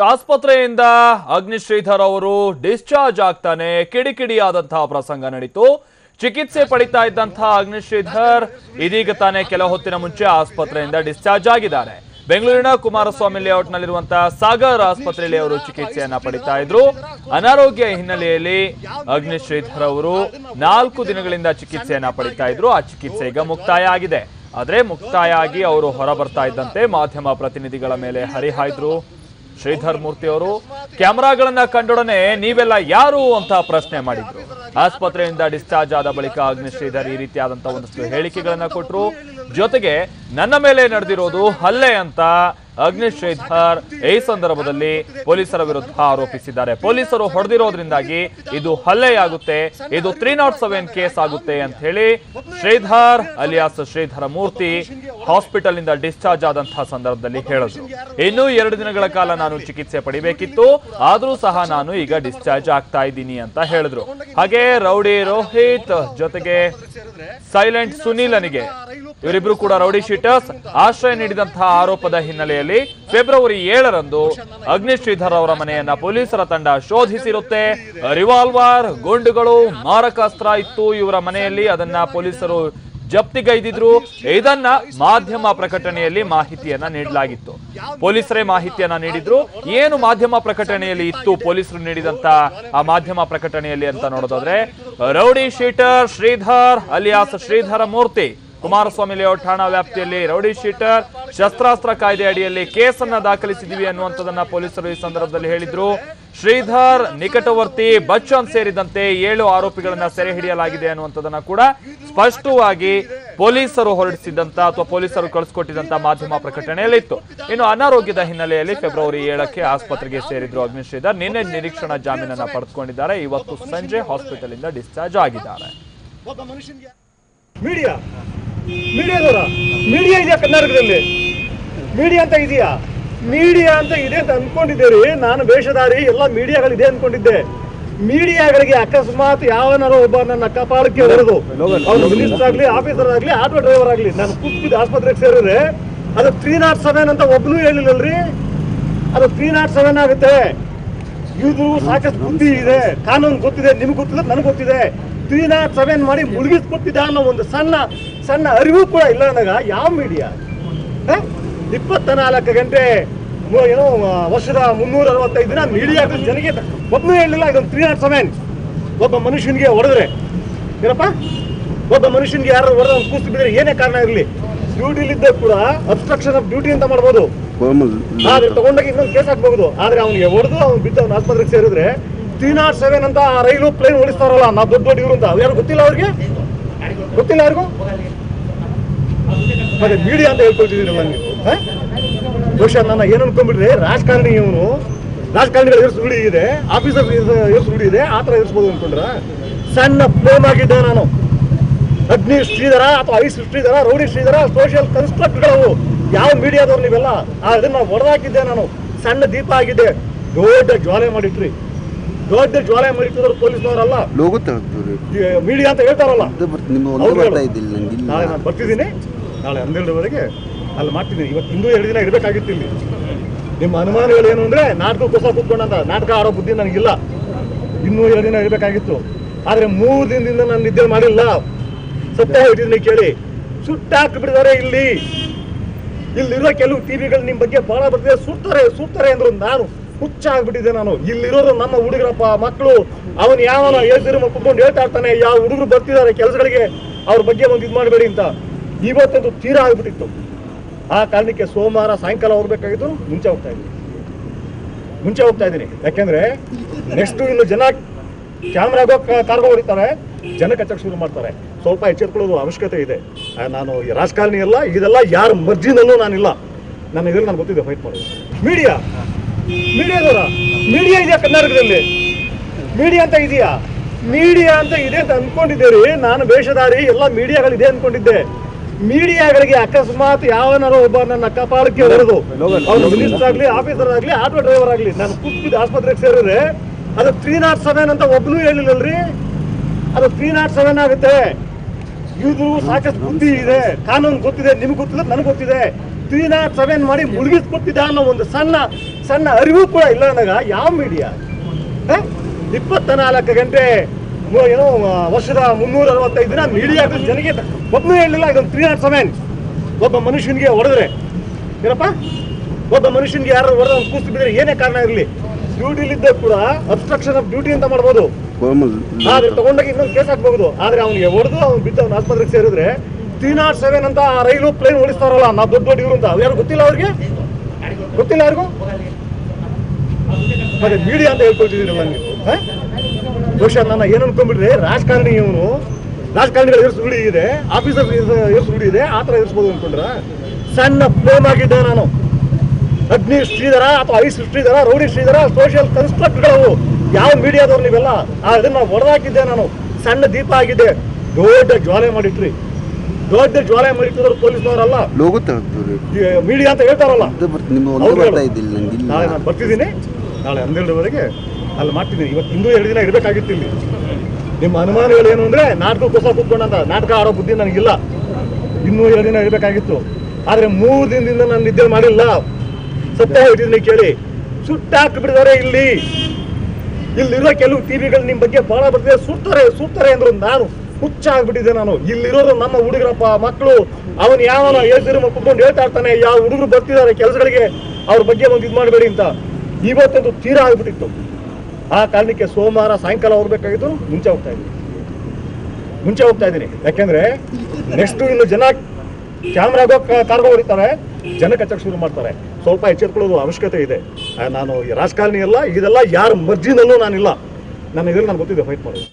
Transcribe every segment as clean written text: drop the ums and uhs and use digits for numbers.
ಆಸ್ಪತ್ರೆಯಿಂದ ಅಗ್ನಿಶ್ರೀಧರ್ ಅವರು ಡಿಸ್ಚಾರ್ಜ್ ಆಗ್ತಾನೆ ಕಿಡಿಕಿಡಿಯಾದಂತಹ ಪ್ರಸಂಗ ನಡೆಯಿತು. ಚಿಕಿತ್ಸೆ ಪಡಿತಾ ಇದ್ದಂತಹ ಅಗ್ನಿಶ್ರೀಧರ್ ಇದೀಗ ತಾನೇ ಕೆಲ ಹೊತ್ತಿನ ಮುಂಚೆ ಆಸ್ಪತ್ರೆಯಿಂದ ಡಿಸ್ಚಾರ್ಜ್ ಆಗಿದ್ದಾರೆ. ಬೆಂಗಳೂರಿನ ಕುಮಾರಸ್ವಾಮಿ ಲೇಔಟ್ನಲ್ಲಿರುವಂತಹ ಸಾಗರ್ ಆಸ್ಪತ್ರೆಯಲ್ಲಿ ಅವರು ಚಿಕಿತ್ಸೆಯನ್ನ ಪಡಿತಾ ಇದ್ರು. ಅನಾರೋಗ್ಯ ಹಿನ್ನೆಲೆಯಲ್ಲಿ ಅಗ್ನಿಶ್ರೀಧರ್ ಅವರು 4 ದಿನಗಳಿಂದ ಚಿಕಿತ್ಸೆಯನ್ನ ಪಡಿತಾ ಇದ್ರು. ಆ ಚಿಕಿತ್ಸೆ ಈಗ ಮುಕ್ತಾಯ ಆಗಿದೆ. ಆದ್ರೆ ಮುಕ್ತಾಯ ಆಗಿ ಅವರು ಹೊರ ಬರ್ತಾ ಇದ್ದಂತೆ ಮಾಧ್ಯಮ ಪ್ರತಿನಿಧಿಗಳ ಮೇಲೆ ಹರಿಹಾಯ್ದ್ರು ಶ್ರೀಧರ್ ಮೂರ್ತಿ ಅವರು. ಕ್ಯಾಮೆರಾಗಳನ್ನ ಕಂಡೊಡನೆ ನೀವೆಲ್ಲ ಯಾರು ಅಂತ ಪ್ರಶ್ನೆ ಮಾಡಿದ್ರು. ಆಸ್ಪತ್ರೆಯಿಂದ ಡಿಸ್ಚಾರ್ಜ್ ಆದ ಬಳಿಕ ಅಗ್ನಿಶ್ರೀಧರ್ ಈ ರೀತಿಯಾದಂತಹ ಒಂದಷ್ಟು ಹೇಳಿಕೆಗಳನ್ನ ಕೊಟ್ಟರು. ಜೊತೆಗೆ ನನ್ನ ಮೇಲೆ ನಡೆದಿರೋದು ಹಲ್ಲೆ ಅಂತ ಅಗ್ನಿಶ್ರೀಧರ್ ಈ ಸಂದರ್ಭದಲ್ಲಿ ಪೊಲೀಸರ ವಿರುದ್ಧ ಆರೋಪಿಸಿದ್ದಾರೆ. ಪೊಲೀಸರು ಹೊಡೆದಿರೋದ್ರಿಂದಾಗಿ ಇದು ಹಲ್ಲೆಯಾಗುತ್ತೆ, ಇದು 307 ಕೇಸ್ ಆಗುತ್ತೆ ಅಂತ ಹೇಳಿ ಶ್ರೀಧರ್ ಅಲಿಯಾಸ್ ಶ್ರೀಧರ ಮೂರ್ತಿ ಹಾಸ್ಪಿಟಲ್ ನಿಂದ ಡಿಸ್ಚಾರ್ಜ್ ಆದಂತಹ ಸಂದರ್ಭದಲ್ಲಿ ಹೇಳಿದ್ರು. ಇನ್ನೂ 2 ದಿನಗಳ ಕಾಲ ನಾನು ಚಿಕಿತ್ಸೆ ಪಡಿಬೇಕಿತ್ತು, ಆದ್ರೂ ಸಹ ನಾನು ಈಗ ಡಿಸ್ಚಾರ್ಜ್ ಆಗ್ತಾ ಇದ್ದೀನಿ ಅಂತ ಹೇಳಿದ್ರು. ಹಾಗೆ ರೌಡಿ ರೋಹಿತ್ ಜೊತೆಗೆ ಸೈಲೆಂಟ್ ಸುನೀಲನಿಗೆ, ಇವರಿಬ್ರು ಕೂಡ ರೌಡಿ ಶೀಟರ್ಸ್, ಆಶ್ರಯ ನೀಡಿದಂತಹ ಆರೋಪದ ಹಿನ್ನೆಲೆಯಲ್ಲಿ ಫೆಬ್ರವರಿ 7ರಂದು ಅಗ್ನಿಶ್ರೀಧರ್ ಅವರ ಮನೆಯನ್ನ ಪೊಲೀಸರ ತಂಡ ಶೋಧಿಸಿರುತ್ತೆ. ರಿವಾಲ್ವರ್, ಗುಂಡುಗಳು, ಮಾರಕಾಸ್ತ್ರ ಇತ್ತು ಇವರ ಮನೆಯಲ್ಲಿ. ಅದನ್ನ ಪೊಲೀಸರು ಜಪ್ತಿಗೈದಿದ್ರು. ಇದನ್ನ ಮಾಧ್ಯಮ ಪ್ರಕಟಣೆಯಲ್ಲಿ ಮಾಹಿತಿಯನ್ನ ನೀಡಲಾಗಿತ್ತು. ಪೊಲೀಸರೇ ಮಾಹಿತಿಯನ್ನ ನೀಡಿದ್ರು. ಏನು ಮಾಧ್ಯಮ ಪ್ರಕಟಣೆಯಲ್ಲಿ ಇತ್ತು ಪೊಲೀಸರು ನೀಡಿದಂತ ಆ ಮಾಧ್ಯಮ ಪ್ರಕಟಣೆಯಲ್ಲಿ ಅಂತ ನೋಡೋದಾದ್ರೆ, rowdy sheeter Shridhar alias Shridhara Murthy, Kumaraswamy layout ಠಾಣಾ ವ್ಯಾಪ್ತಿಯಲ್ಲಿ ರೌಡಿ ಶೀಟರ್, ಶಸ್ತ್ರಾಸ್ತ್ರ ಕಾಯ್ದೆ ಅಡಿಯಲ್ಲಿ ಕೇಸನ್ನ ದಾಖಲಿಸಿದೀವಿ ಅನ್ನುವಂಥದ್ದನ್ನ ಪೊಲೀಸರು ಈ ಸಂದರ್ಭದಲ್ಲಿ ಹೇಳಿದ್ರು. ಶ್ರೀಧರ್ ನಿಕಟವರ್ತಿ ಬಚ್ಚನ್ ಸೇರಿದಂತೆ 7 ಆರೋಪಿಗಳನ್ನ ಸೆರೆ ಹಿಡಿಯಲಾಗಿದೆ ಅನ್ನುವಂಥದ್ದನ್ನ ಕೂಡ ಸ್ಪಷ್ಟವಾಗಿ ಪೊಲೀಸರು ಹೊರಡಿಸಿದಂತ ಅಥವಾ ಪೊಲೀಸರು ಕಳಿಸ್ಕೊಟ್ಟಿದ್ದಂತ ಮಾಧ್ಯಮ ಪ್ರಕಟಣೆಯಲ್ಲಿ ಇತ್ತು. ಇನ್ನು ಅನಾರೋಗ್ಯದ ಹಿನ್ನೆಲೆಯಲ್ಲಿ ಫೆಬ್ರವರಿ 7ಕ್ಕೆ ಆಸ್ಪತ್ರೆಗೆ ಸೇರಿದ್ರು ಅಗ್ನಿಶ್ರೀಧರ್. ನಿನ್ನೆ ನಿರೀಕ್ಷಣಾ ಜಾಮೀನನ್ನ ಪಡೆದುಕೊಂಡಿದ್ದಾರೆ. ಇವತ್ತು ಸಂಜೆ ಹಾಸ್ಪಿಟಲ್ ಇಂದ ಡಿಸ್ಚಾರ್ಜ್ ಆಗಿದ್ದಾರೆ. ಮೀಡಿಯಾ ಇದೆಯಾ ಕರ್ನಾಟಕದಲ್ಲಿ? ಮೀಡಿಯಾ ಅಂತ ಇದೆಯಾ? ಮೀಡಿಯಾ ಅಂತ ಇದೆ ಅಂತ ಅನ್ಕೊಂಡಿದ್ದೀರಿ. ನಾನು ವೇಷಧಾರಿ ಎಲ್ಲ ಮೀಡಿಯಾಗಳಿದೆ ಅನ್ಕೊಂಡಿದ್ದೆ. ಮೀಡಿಯಾಗಳಿಗೆ ಅಕಸ್ಮಾತ್ ಯಾವನಾರೋ ಒಬ್ಬ ನನ್ನ ಕಪಾಳಕ್ಕೆ ಹೊಡೆದು, ಅವ್ರು ಮಿನಿಸ್ಟರ್ ಆಗ್ಲಿ, ಆಫೀಸರ್ ಆಗ್ಲಿ, ಆಟೋ ಡ್ರೈವರ್ ಆಗ್ಲಿ, ನಾನು ಕೂತ್ಬಿದ್ದು ಆಸ್ಪತ್ರೆಗೆ ಸೇರಿದ್ರೆ ಅದು 307 ಅಂತ ಒಬ್ಬನು ಹೇಳಿಲ್ಲಲ್ರಿ. ಅದು 307 ಆಗುತ್ತೆ. ಇದು ಸಾಕಷ್ಟು ಬುದ್ಧಿ ಇದೆ, ಕಾನೂನು ಗೊತ್ತಿದೆ, ನಿಮ್ಗೆ ಗೊತ್ತಿಲ್ಲ, ನನಗೆ ಗೊತ್ತಿದೆ. 307 ಮಾಡಿ ಮುಳುಗಿಸ್ಕೊಟ್ಟಿದ್ದ ಅನ್ನೋ ಒಂದು ಸಣ್ಣ ಅರಿವು ಕೂಡ ಇಲ್ಲ ನನಗ. ಯಾವ ಮೀಡಿಯಾ 24 ಗಂಟೆ ಏನೋ ವರ್ಷದ 365 ದಿನ ಮೀಡಿಯಾ ಜನಕ್ಕೆ ಒಬ್ಬನು ಹೇಳಲಿಲ್ಲ ಇದೊಂದು 307. ಒಬ್ಬ ಮನುಷ್ಯನಿಗೆ ಹೊಡೆದ್ರೆ ಏನಪ್ಪ, ಒಬ್ಬ ಮನುಷ್ಯನಿಗೆ ಯಾರು ಹೊಡೆದ ಕೂಸ್ತು ಬಿದ್ರೆ ಏನೇ ಕಾರಣ ಇರಲಿ, ಡ್ಯೂಟಿಲಿದ್ದ ಕೂಡ ಅಬ್ಸ್ಟ್ರಕ್ಷನ್ ಆಫ್ ಡ್ಯೂಟಿ ಅಂತ ಮಾಡ್ಬೋದು. ಆದ್ರೆ ತಗೊಂಡಾಗ ಇನ್ನೊಂದು ಕೇಸ್ ಹಾಕ್ಬಹುದು. ಆದ್ರೆ ಅವ್ನಿಗೆ ಹೊಡೆದು ಅವ್ನು ಬಿದ್ದು ಅವ್ನ ಆಸ್ಪತ್ರೆಗೆ ಸೇರಿದ್ರೆ 307 ಅಂತ ರೈಲು ಪ್ಲೇನ್ ಓಡಿಸ್ತಾರಲ್ಲ, ನಾವು ದೊಡ್ಡ ಇವರು ಅಂತ ಯಾರು ಗೊತ್ತಿಲ್ಲ, ಅವ್ರಿಗೆ ಗೊತ್ತಿಲ್ಲ ಯಾರಿಗೂ. ಮತ್ತೆ ಮೀಡಿಯಾ ಅಂತ ಹೇಳ್ಕೊಳ್ತಿದ್ದೀರಲ್ಲ ನೀವು. ಬಹುಶಃ ನನ್ನ ಏನು ಅನ್ಕೊಂಡ್ಬಿಟ್ರೆ, ರಾಜಕಾರಣಿ ಇವನು, ರಾಜಕಾರಣಿಗಳ ಎಷ್ಟು ರೂಢಿ ಇದೆ, ಆಫೀಸರ್ ಎಷ್ಟು ರೂಢಿ ಇದೆ, ಆ ಥರ ಇರಿಸ್ಬೋದು ಅನ್ಕೊಂಡ್ರ. ಸಣ್ಣ ಪ್ಲೇಮ್ ಆಗಿದ್ದೆ ನಾನು. ಅಗ್ನಿ ಶ್ರೀಧರ ಅಥವಾ I Shridhara, rowdy Shridhara, social ಕನ್ಸ್ಟ್ರಕ್ಟ್ಗಳು ಯಾವ ಮೀಡಿಯಾದವ್ರು ನೀವೆಲ್ಲ. ಅದನ್ನ ಹೊಡೆದಾಕಿದ್ದೆ ನಾನು. ಸಣ್ಣ ದೀಪ ಆಗಿದ್ದೆ. ದೊಡ್ಡ ಜ್ವಾಲೆ ಮಾಡಿಟ್ರಿ, ದೊಡ್ಡ ಜ್ವಾಲೆ ಮಾಡಿಟ್ಟಿದ್ರು ಪೊಲೀಸ್ನವರಲ್ಲ, ಮೀಡಿಯಾ ಅಂತ ಹೇಳ್ತಾರಲ್ಲ. ನಾಳೆ ನಾನು ಬರ್ತಿದ್ದೀನಿ, ನಾಳೆ 12ವರೆಗೆ ಅಲ್ಲಿ ಮಾಡ್ತಿದ್ದೀನಿ. ಇವತ್ತು ಇನ್ನೂ 2 ದಿನ ಇರಬೇಕಾಗಿತ್ತು ಇಲ್ಲಿ. ನಿಮ್ಮ ಅನುಮಾನಗಳು ಏನು ಅಂದ್ರೆ ನಾಟಕಕ್ಕೋಸ್ಕರ ಕೂತ್ಕೊಂಡಂತ ನಾಟಕ ಆಡೋ ಬುದ್ಧಿ ನನಗಿಲ್ಲ. ಇನ್ನೂ 2 ದಿನ ಇರಬೇಕಾಗಿತ್ತು. ಆದ್ರೆ 3 ದಿನದಿಂದ ನಾನು ನಿದ್ದೆ ಮಾಡಿಲ್ಲ. ಸತ್ಯ ಹೇಳ್ತಿದ್ದೀನಿ ಕೇಳಿ. ಸುಟ್ಟಾಕ್ಬಿಟ್ಟಿದ್ದಾರೆ ಇಲ್ಲಿರೋ ಕೆಲವು ಟಿವಿಗಳು ನಿಮ್ಮ ಬಗ್ಗೆ ಬಹಳ ಬರ್ತಿದೆ. ಸುಡ್ತಾರೆ ಅಂದ್ರು. ನಾನು ಹುಚ್ಚ ಆಗ್ಬಿಟ್ಟಿದೆ. ನಾನು ಇಲ್ಲಿರೋರು ನಮ್ಮ ಹುಡುಗರಪ್ಪ ಮಕ್ಕಳು. ಅವನು ಯಾವನ ಹೇಳ್ತಿರೋ ಕುತ್ಕೊಂಡು ಹೇಳ್ತಾ ಇರ್ತಾನೆ, ಯಾವ ಹುಡುಗರು ಬರ್ತಿದ್ದಾರೆ ಕೆಲಸಗಳಿಗೆ, ಅವ್ರ ಬಗ್ಗೆ ಒಂದು ಇದು ಮಾಡಬೇಡಿ ಅಂತ. ಇವತ್ತಂತೂ ತೀರಾ ಆಗ್ಬಿಟ್ಟಿತ್ತು. ಆ ಕಾರಣಕ್ಕೆ ಸೋಮವಾರ ಸಾಯಂಕಾಲ ಹೋಗ್ಬೇಕಾಗಿತ್ತು. ಮುಂಚೆ ಹೋಗ್ತಾ ಇದ್ದೀನಿ. ಯಾಕೆಂದ್ರೆ ನೆಕ್ಸ್ಟ್ ಇನ್ನು ಜನ ಕ್ಯಾಮ್ರಾಗೋ ಕಾರ್ಗೋ ಹೊಡಿತಾರೆ, ಜನ ಕಚ್ಚಕ್ಕೆ ಶುರು ಮಾಡ್ತಾರೆ. ಸ್ವಲ್ಪ ಎಚ್ಚೆತ್ಕೊಳ್ಳೋದು ಅವಶ್ಯಕತೆ ಇದೆ. ನಾನು ರಾಜಕಾರಣಿ ಅಲ್ಲ, ಇದೆಲ್ಲ ಯಾರ ಮರ್ಜಿನಲ್ಲೂ ನಾನಿಲ್ಲ. ನನ್ನ ಇದ್ರಲ್ಲಿ ನಾನು ಗೊತ್ತಿದೆ ಫೈಟ್ ಮಾಡೋದು. ಮೀಡಿಯಾದವರ ಮೀಡಿಯಾ ಇದೆಯಾ ಕರ್ನಾಟಕದಲ್ಲಿ? ಮೀಡಿಯಾ ಅಂತ ಇದೆಯಾ? ಮೀಡಿಯಾ ಅಂತ ಇದೆ ಅಂತ ಅನ್ಕೊಂಡಿದ್ದೀರಿ. ನಾನು ವೇಷಧಾರಿ ಎಲ್ಲ ಮೀಡಿಯಾಗಳಿದೆ ಅನ್ಕೊಂಡಿದ್ದೆ. ಮೀಡಿಯಾಗಳಿಗೆ ಅಕಸ್ಮಾತ್ ಯಾವನಾರೋ ಒಬ್ಬ ನನ್ನ ಕಪಾಳಕ್ಕೆ ಹೊಡೆದು, ಅವ್ರು ಮಿನಿಸ್ಟರ್ ಆಗ್ಲಿ, ಆಫೀಸರ್ ಆಗ್ಲಿ, ಆಟೋ ಡ್ರೈವರ್ ಆಗ್ಲಿ, ನಾನು ಕೂತ್ಬಿದ್ದು ಆಸ್ಪತ್ರೆಗೆ ಸೇರಿದ್ರೆ ಅದು 307 ಅಂತ ಒಬ್ಬನು ಹೇಳಿಲ್ಲಲ್ರಿ. ಅದು 307 ಆಗುತ್ತೆ. ಇದು ಸಾಕಷ್ಟು ಬುದ್ಧಿ ಇದೆ, ಕಾನೂನು ಗೊತ್ತಿದೆ, ನಿಮ್ಗೆ ಗೊತ್ತಿಲ್ಲ, ನನಗೆ ಗೊತ್ತಿದೆ. 307 ಮಾಡಿ ಮುಳುಗಿಸ್ಕೊಟ್ಟಿದ್ದ ಅನ್ನೋ ಒಂದು ಸಣ್ಣ ಸಣ್ಣ ಅರಿವು ಕೂಡ ಇಲ್ಲ ಅಂದಾಗ ಯಾವ ಮೀಡಿಯಾ 24 ಗಂಟೆ ಏನೋ ವರ್ಷದ 365 ದಿನ ಮೀಡಿಯಾ ಜನಕ್ಕೆ ಒಬ್ಬನು ಹೇಳಲಿಲ್ಲ ಇದೊಂದು 307 ಒಬ್ಬ ಮನುಷ್ಯನಿಗೆ ಹೊಡೆದ್ರೆ ಏನಪ್ಪ ಒಬ್ಬ ಮನುಷ್ಯನಿಗೆ ಯಾರು ಹೊಡೆದ ಒಂದು ಕೂಸ್ತು ಬಿದ್ದರೆ ಏನೇ ಕಾರಣ ಇರಲಿ ಡ್ಯೂಟಿಲಿದ್ದ ಕೂಡ ಅಬ್ಸ್ಟ್ರಕ್ಷನ್ ಆಫ್ ಡ್ಯೂಟಿ ಅಂತ ಮಾಡ್ಬೋದು, ಆದ್ರೆ ತಗೊಂಡಾಗ ಇನ್ನೊಂದು ಕೇಸ್ ಹಾಕ್ಬಹುದು. ಆದ್ರೆ ಅವ್ನಿಗೆ ಹೊಡೆದು ಅವ್ನು ಬಿದ್ದು ಅವ್ನ ಆಸ್ಪತ್ರೆಗೆ ಸೇರಿದ್ರೆ 307 ಅಂತ ರೈಲು ಪ್ಲೇನ್ ಓಡಿಸ್ತಾರಲ್ಲ ನಾವು ದೊಡ್ಡ ದೊಡ್ಡ ಇವರು ಅಂತ ಯಾರು ಗೊತ್ತಿಲ್ಲ ಅವ್ರಿಗೆ, ಗೊತ್ತಿಲ್ಲ ಯಾರಿಗೂ. ಮತ್ತೆ ಮೀಡಿಯಾ ಅಂತ ಹೇಳ್ಕೊಳ್ತಿದ್ದೀರಲ್ಲ ನೀವು. ಬಹುಶಃ ನನ್ನ ಏನು ಅನ್ಕೊಂಡ್ಬಿಟ್ರೆ ರಾಜಕಾರಣಿ ಇವನು, ರಾಜಕಾರಣಿಗಳ ಎಷ್ಟು ರೂಢಿ ಇದೆ, ಆಫೀಸರ್ ಎಷ್ಟು ರೂಢಿ ಇದೆ, ಆ ಥರ ಇರಿಸ್ಬೋದು ಅನ್ಕೊಂಡ್ರ. ಸಣ್ಣ ಪ್ಲೇಮ್ ಆಗಿದ್ದೆ ನಾನು. ಅಗ್ನಿ ಶ್ರೀಧರ ಅಥವಾ I Shridhara, rowdy Shridhara, social ಕನ್ಸ್ಟ್ರಕ್ಟ್ಗಳು ಯಾವ ಮೀಡಿಯಾದವ್ರು ನೀವೆಲ್ಲ ಅದನ್ನ ಹೊಡೆದಾಕಿದ್ದೆ ನಾನು. ಸಣ್ಣ ದೀಪ ಆಗಿದ್ದೆ, ದೊಡ್ಡ ಜ್ವಾಲೆ ಮಾಡಿಟ್ರಿ, ದೊಡ್ಡ ಜ್ವಾಲೆ ಮಾಡಿಟ್ಟಿದ್ರು ಪೊಲೀಸ್ನವರಲ್ಲ, ಮೀಡಿಯಾ ಅಂತ ಹೇಳ್ತಾರಲ್ಲ. ನಾಳೆ ನಾನು ಬರ್ತಿದ್ದೀನಿ, ನಾಳೆ 12ವರೆಗೆ ಅಲ್ಲಿ ಮಾಡ್ತಿದ್ದೀನಿ. ಇವತ್ತು ಇನ್ನೂ 2 ದಿನ ಇರಬೇಕಾಗಿತ್ತು ಇಲ್ಲಿ. ನಿಮ್ಮ ಅನುಮಾನಗಳೇನು ಅಂದರೆ ನಾಟಕಕ್ಕೋಸ್ಕರ ಕೂತ್ಕೊಂಡಂತ ನಾಟಕ ಆಡೋ ಬುದ್ಧಿ ನನಗಿಲ್ಲ. ಇನ್ನೂ 2 ದಿನ ಇರಬೇಕಾಗಿತ್ತು, ಆದರೆ 3 ದಿನದಿಂದ ನಾನು ನಿದ್ದೆ ಮಾಡಿಲ್ಲ. ಸತ್ಯ ಹೇಳ್ತಿದ್ದೀನಿ ಕೇಳಿ, ಸುಟ್ಟಾಕ್ಬಿಟ್ಟಿದ್ದಾರೆ. ಇಲ್ಲಿರೋ ಕೆಲವು ಟಿವಿಗಳು ನಿಮ್ಮ ಬಗ್ಗೆ ಬಹಳ ಬರ್ತಿದೆ, ಸುಡ್ತಾರೆ ಅಂದ್ರು. ನಾನು ಹುಚ್ಚಾಗ್ಬಿಟ್ಟಿದ್ದೆ ನಾನು. ಇಲ್ಲಿರೋರು ನಮ್ಮ ಹುಡುಗರಪ್ಪ ಮಕ್ಕಳು, ಅವನು ಯಾವನ ಹೇಳ್ತಿರೋ ಕುತ್ಕೊಂಡು ಹೇಳ್ತಾ ಇರ್ತಾನೆ, ಯಾವ ಹುಡುಗರು ಬರ್ತಿದ್ದಾರೆ ಕೆಲಸಗಳಿಗೆ ಅವ್ರ ಬಗ್ಗೆ ಒಂದು ಇದು ಮಾಡಬೇಡಿ ಅಂತ. ಇವತ್ತೊಂದು ತೀರಾ ಆಗ್ಬಿಟ್ಟಿತ್ತು. ಆ ಕಾರಣಕ್ಕೆ ಸೋಮವಾರ ಸಾಯಂಕಾಲ ಹೋಗ್ಬೇಕಾಗಿತ್ತು, ಮುಂಚೆ ಹೋಗ್ತಾ ಇದ್ದೀನಿ. ಯಾಕೆಂದ್ರೆ ನೆಕ್ಸ್ಟ್ ಇನ್ನು ಜನ ಕ್ಯಾಮ್ರಾಗೋ ಕಾರ್ಗೋ ಹೊಡಿತಾರೆ, ಜನ ಕಚ್ಚಕ್ಕೆ ಶುರು ಮಾಡ್ತಾರೆ. ಸ್ವಲ್ಪ ಎಚ್ಚೆತ್ಕೊಳ್ಳೋದು ಅವಶ್ಯಕತೆ ಇದೆ. ನಾನು ರಾಜಕಾರಣಿ ಅಲ್ಲ, ಇದೆಲ್ಲ ಯಾರ ಮರ್ಜಿನಲ್ಲೂ ನಾನಿಲ್ಲ. ನನ್ನ ಇದರಲ್ಲಿ ನಾನು ಗೊತ್ತಿದೆ ಫೈಟ್ ಮಾಡೋದು.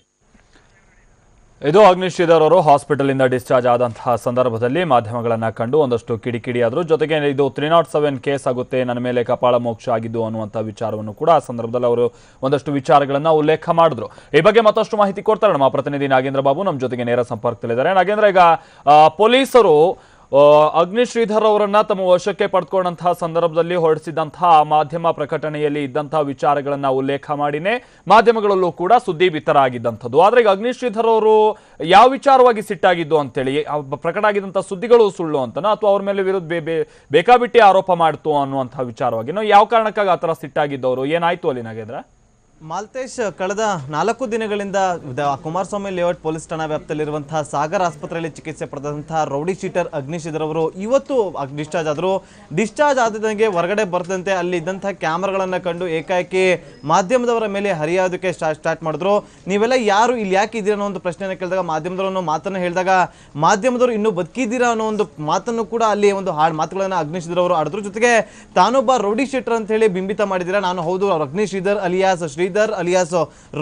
ಇದು ಅಗ್ನಿಶ್ ಶ್ರೀಧರ್ ಅವರು ಹಾಸ್ಪಿಟಲ್ ಇಂದ ಡಿಸ್ಚಾರ್ಜ್ ಆದಂತಹ ಸಂದರ್ಭದಲ್ಲಿ ಮಾಧ್ಯಮಗಳನ್ನ ಕಂಡು ಒಂದಷ್ಟು ಕಿಡಿಕಿಡಿ ಆದ್ರು. ಜೊತೆಗೆ ಇದು 307 ಕೇಸ್ ಆಗುತ್ತೆ, ನನ್ನ ಮೇಲೆ ಕಪಾಳ ಮೋಕ್ಷ ಆಗಿದ್ದು ಅನ್ನುವಂಥ ವಿಚಾರವನ್ನು ಕೂಡ ಆ ಸಂದರ್ಭದಲ್ಲಿ ಅವರು ಒಂದಷ್ಟು ವಿಚಾರಗಳನ್ನ ಉಲ್ಲೇಖ ಮಾಡಿದ್ರು. ಈ ಬಗ್ಗೆ ಮತ್ತಷ್ಟು ಮಾಹಿತಿ ಕೊಡ್ತಾರೆ ನಮ್ಮ ಪ್ರತಿನಿಧಿ ನಾಗೇಂದ್ರ ಬಾಬು, ನಮ್ಮ ಜೊತೆಗೆ ನೇರ ಸಂಪರ್ಕದಲ್ಲಿದ್ದಾರೆ. ನಾಗೇಂದ್ರ, ಈಗ ಪೊಲೀಸರು ಅಗ್ನಿಶ್ ಶ್ರೀಧರ್ ಅವರನ್ನ ತಮ್ಮ ವಶಕ್ಕೆ ಪಡೆದುಕೊಂಡಂತಹ ಸಂದರ್ಭದಲ್ಲಿ ಹೊರಡಿಸಿದಂತಹ ಮಾಧ್ಯಮ ಪ್ರಕಟಣೆಯಲ್ಲಿ ಇದ್ದಂತಹ ವಿಚಾರಗಳನ್ನ ಉಲ್ಲೇಖ ಮಾಡಿನೇ ಮಾಧ್ಯಮಗಳಲ್ಲೂ ಕೂಡ ಸುದ್ದಿ ಬಿತ್ತರಾಗಿದ್ದಂಥದ್ದು. ಆದ್ರೆ ಈಗ ಅಗ್ನಿಶ್ ಶ್ರೀಧರ್ ಅವರು ಯಾವ ವಿಚಾರವಾಗಿ ಸಿಟ್ಟಾಗಿದ್ದು ಅಂತೇಳಿ ಪ್ರಕಟ ಆಗಿದ್ದಂತಹ ಸುದ್ದಿಗಳು ಸುಳ್ಳು ಅಂತನೋ ಅಥವಾ ಅವ್ರ ಮೇಲೆ ವಿರುದ್ಧ ಬೇಕಾಬಿಟ್ಟಿ ಆರೋಪ ಮಾಡ್ತು ಅನ್ನುವಂತಹ ವಿಚಾರವಾಗಿ ಯಾವ ಕಾರಣಕ್ಕಾಗಿ ಆತರ ಸಿಟ್ಟಾಗಿದ್ದವರು, ಏನಾಯ್ತು ಅಲ್ಲಿ ನಾಗೇಂದ್ರ? ಮಾಲ್ತೇಶ್, ಕಳೆದ 4 ದಿನಗಳಿಂದ ಕುಮಾರಸ್ವಾಮಿ ಲೇಔಟ್ ಪೊಲೀಸ್ ಠಾಣಾ ವ್ಯಾಪ್ತಿಯಲ್ಲಿರುವಂತಹ ಸಾಗರ್ ಆಸ್ಪತ್ರೆಯಲ್ಲಿ ಚಿಕಿತ್ಸೆ ಪಡೆದಂತಹ ರೌಡಿ ಶೀಟರ್ ಅಗ್ನಿಶ್ ಶ್ರೀಧರ್ ಅವರು ಇವತ್ತು ಡಿಸ್ಚಾರ್ಜ್ ಆದರು. ಡಿಸ್ಚಾರ್ಜ್ ಆದಂಗೆ ಹೊರಗಡೆ ಬರ್ತಂತೆ ಅಲ್ಲಿ ಇದ್ದಂತಹ ಕ್ಯಾಮ್ರಾಗಳನ್ನು ಕಂಡು ಏಕಾಏಕಿ ಮಾಧ್ಯಮದವರ ಮೇಲೆ ಹರಿಯೋದಕ್ಕೆ ಸ್ಟಾರ್ಟ್ ಮಾಡಿದ್ರು. ನೀವೆಲ್ಲ ಯಾರು ಇಲ್ಲಿ ಯಾಕೆ ಇದ್ದೀರಾ ಅನ್ನೋ ಒಂದು ಪ್ರಶ್ನೆಯನ್ನು ಕೇಳಿದಾಗ ಮಾಧ್ಯಮದವರನ್ನು ಮಾತನ್ನು ಹೇಳಿದಾಗ ಮಾಧ್ಯಮದವರು ಇನ್ನೂ ಬದುಕಿದ್ದೀರಾ ಅನ್ನೋ ಒಂದು ಮಾತನ್ನು ಕೂಡ ಅಲ್ಲಿ ಒಂದು ಮಾತುಗಳನ್ನು ಅಗ್ನಿಶ್ ಶ್ರೀಧರ್ ಅವರು ಆಡಿದ್ರು. ಜೊತೆಗೆ ತಾನೊಬ್ಬ ರೌಡಿ ಶೀಟರ್ ಅಂತ ಹೇಳಿ ಬಿಂಬಿತ ಮಾಡಿದ್ದೀರಾ, ನಾನು ಹೌದು Agnish Sridhar alias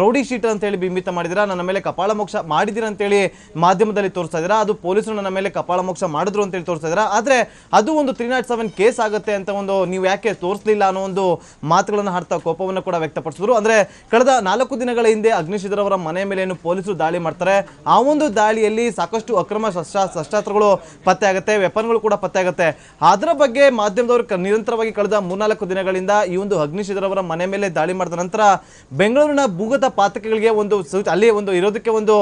rowdy sheeter ಅಂತ ಹೇಳಿ ಬಿಂಬಿತ ಮಾಡಿದಿರಾ, ನನ್ನ ಮೇಲೆ ಕಪಾಳ ಮೋಕ್ಷ ಮಾಡಿದಿರಾ ಅಂತೇಳಿ ಮಾಧ್ಯಮದಲ್ಲಿ ತೋರಿಸ್ತಾ ಇದ್ದೀರಾ. ಅದು ಪೊಲೀಸರು ನನ್ನ ಮೇಲೆ ಕಪಾಳ ಮೋಕ್ಷ ಮಾಡಿದ್ರು ಅಂತೇಳಿ ತೋರಿಸ್ತಾ ಇದ್ದೀರಾ. ಆದ್ರೆ ಅದು ಒಂದು 307 ಕೇಸ್ ಆಗುತ್ತೆ ಅಂತ ಒಂದು ನೀವು ಯಾಕೆ ತೋರಿಸಲಿಲ್ಲ ಅನ್ನೋ ಒಂದು ಮಾತುಗಳನ್ನು ಹಾಡ್ತಾ ಕೋಪವನ್ನು ಕೂಡ ವ್ಯಕ್ತಪಡಿಸಿದ್ರು. ಅಂದ್ರೆ ಕಳೆದ 4 ದಿನಗಳ ಹಿಂದೆ ಅಗ್ನಿಶ್ ಶ್ರೀಧರ್ ಅವರ ಮನೆ ಮೇಲೆ ಏನು ಪೊಲೀಸರು ದಾಳಿ ಮಾಡ್ತಾರೆ, ಆ ಒಂದು ದಾಳಿಯಲ್ಲಿ ಸಾಕಷ್ಟು ಅಕ್ರಮ ಶಸ್ತ್ರಾಸ್ತ್ರಗಳು ಪತ್ತೆ ಆಗುತ್ತೆ, ವೆಪನ್ಗಳು ಕೂಡ ಪತ್ತೆ ಆಗುತ್ತೆ. ಅದರ ಬಗ್ಗೆ ಮಾಧ್ಯಮದವರು ನಿರಂತರವಾಗಿ ಕಳೆದ 3-4 ದಿನಗಳಿಂದ ಈ ಒಂದು ಅಗ್ನಿಶ್ ಶ್ರೀಧರ್ ಅವರ ಮನೆ ಮೇಲೆ ದಾಳಿ ಮಾಡಿದ ನಂತರ ಬೆಂಗಳೂರಿನ ಭೂಗತ ಪಾತಕಿಗಳಿಗೆ ಅಲ್ಲಿ ಒಂದು ಇರೋದಕ್ಕೆ ಒಂದು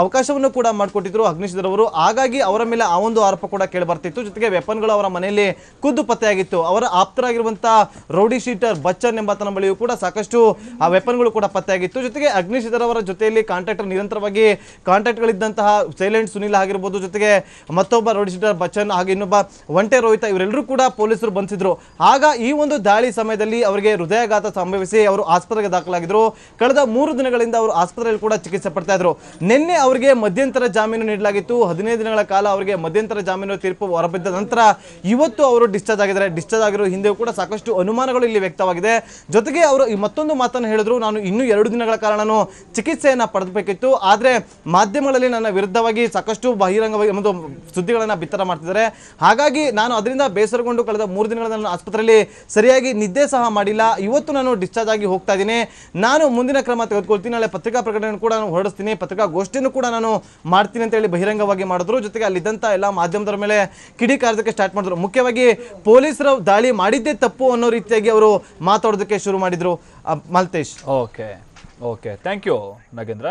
ಅವಕಾಶವನ್ನು ಕೂಡ ಮಾಡಿಕೊಟ್ಟಿದ್ರು ಅಗ್ನಿಶ್ ಶ್ರೀಧರ್ ಅವರು. ಹಾಗಾಗಿ ಅವರ ಮೇಲೆ ಆ ಒಂದು ಆರೋಪ ಕೂಡ ಕೇಳಿ ಬರ್ತಿತ್ತು. ಜೊತೆಗೆ ವೆಪನ್ಗಳು ಅವರ ಮನೆಯಲ್ಲಿ ಖುದ್ದು ಪತ್ತೆಯಾಗಿತ್ತು. ಅವರ ಆಪ್ತರಾಗಿರುವಂತಹ ರೌಡಿ ಶೀಟರ್ ಬಚ್ಚನ್ ಎಂಬಾತನ ಬಳಿಯೂ ಕೂಡ ಸಾಕಷ್ಟು ಆ ವೆಪನ್ಗಳು ಕೂಡ ಪತ್ತೆಯಾಗಿತ್ತು. ಜೊತೆಗೆ ಅಗ್ನಿಶ್ ಶ್ರೀಧರ್ ಅವರ ಜೊತೆಯಲ್ಲಿ ನಿರಂತರವಾಗಿ ಕಾಂಟ್ಯಾಕ್ಟ್ಗಳಿದ್ದಂತಹ ಸೈಲೆಂಟ್ ಸುನಿಲ್ ಆಗಿರ್ಬೋದು, ಜೊತೆಗೆ ಮತ್ತೊಬ್ಬ ರೌಡಿ ಶೀಟರ್ ಬಚ್ಚನ್ ಹಾಗೆ ಇನ್ನೊಬ್ಬ ಒಂಟೆ ರೋಹಿತ, ಇವರೆಲ್ಲರೂ ಕೂಡ ಪೊಲೀಸರು ಬಂಧಿಸಿದ್ರು. ಆಗ ಈ ಒಂದು ದಾಳಿ ಸಮಯದಲ್ಲಿ ಅವರಿಗೆ ಹೃದಯಾಘಾತ ಸಂಭವಿಸಿ ಅವರು ಆಸ್ಪತ್ರೆಗೆ ದಾಖಲಾಗಿದ್ರು. ಕಳೆದ 3 ದಿನಗಳಿಂದ ಅವರು ಆಸ್ಪತ್ರೆಯಲ್ಲಿ ಕೂಡ ಚಿಕಿತ್ಸೆ ಪಡ್ತಾ ಇದ್ರು. ನಿನ್ನೆ ಅವರಿಗೆ ಮಧ್ಯಂತರ ಜಾಮೀನು ನೀಡಲಾಗಿತ್ತು. 15 ದಿನಗಳ ಕಾಲ ಅವರಿಗೆ ಮಧ್ಯಂತರ ಜಾಮೀನು ತೀರ್ಪು ಹೊರಬಿದ್ದ ನಂತರ ಇವತ್ತು ಅವರು ಡಿಸ್ಚಾರ್ಜ್ ಆಗಿದ್ದಾರೆ. ಡಿಸ್ಚಾರ್ಜ್ ಆಗಿರೋ ಹಿಂದೆ ಕೂಡ ಸಾಕಷ್ಟು ಅನುಮಾನಗಳು ಇಲ್ಲಿ ವ್ಯಕ್ತವಾಗಿದೆ. ಜೊತೆಗೆ ಅವರು ಮತ್ತೊಂದು ಮಾತನ್ನು ಹೇಳಿದ್ರು, ನಾನು ಇನ್ನೂ 2 ದಿನಗಳ ಕಾಲ ನಾನು ಚಿಕಿತ್ಸೆಯನ್ನ ಪಡೆದಬೇಕಿತ್ತು, ಆದ್ರೆ ಮಾಧ್ಯಮಗಳಲ್ಲಿ ನನ್ನ ವಿರುದ್ಧವಾಗಿ ಸಾಕಷ್ಟು ಬಹಿರಂಗವಾಗಿ ಒಂದು ಸುದ್ದಿಗಳನ್ನ ಬಿತ್ತರ ಮಾಡ್ತಿದ್ದಾರೆ. ಹಾಗಾಗಿ ನಾನು ಅದರಿಂದ ಬೇಸರಗೊಂಡು ಕಳೆದ 3 ದಿನಗಳ ನಾನು ಆಸ್ಪತ್ರೆಯಲ್ಲಿ ಸರಿಯಾಗಿ ನಿದ್ದೆ ಸಹ ಮಾಡಿಲ್ಲ. ಇವತ್ತು ನಾನು ಡಿಸ್ಚಾರ್ಜ್ ಆಗಿ ಹೋಗ್ತಾ ಇದ್ದೀನಿ. ನಾನು ಮುಂದಿನ ಕ್ರಮ ತೆಗೆದುಕೊಳ್ತೀನಿ, ನಾಳೆ ಪತ್ರಿಕಾ ಪ್ರಕಟಣೆ ಕೂಡ ನಾನು ಹೊರಡಿಸ್ತೀನಿ, ಪತ್ರಿಕಾಗೋಷ್ಠಿಯನ್ನು ಕೂಡ ನಾನು ಮಾಡ್ತೀನಿ ಅಂತ ಹೇಳಿ ಬಹಿರಂಗವಾಗಿ ಮಾಡಿದ್ರು. ಜೊತೆಗೆ ಅಲ್ಲಿದ್ದಂಥ ಎಲ್ಲ ಮಾಧ್ಯಮದವರ ಮೇಲೆ ಕಿಡಿಕಾರೋದಕ್ಕೆ ಸ್ಟಾರ್ಟ್ ಮಾಡಿದ್ರು. ಮುಖ್ಯವಾಗಿ ಪೊಲೀಸರು ದಾಳಿ ಮಾಡಿದ್ದೇ ತಪ್ಪು ಅನ್ನೋ ರೀತಿಯಾಗಿ ಅವರು ಮಾತಾಡೋದಕ್ಕೆ ಶುರು ಮಾಡಿದ್ರು. Maltesh, okay thank you Nagendra.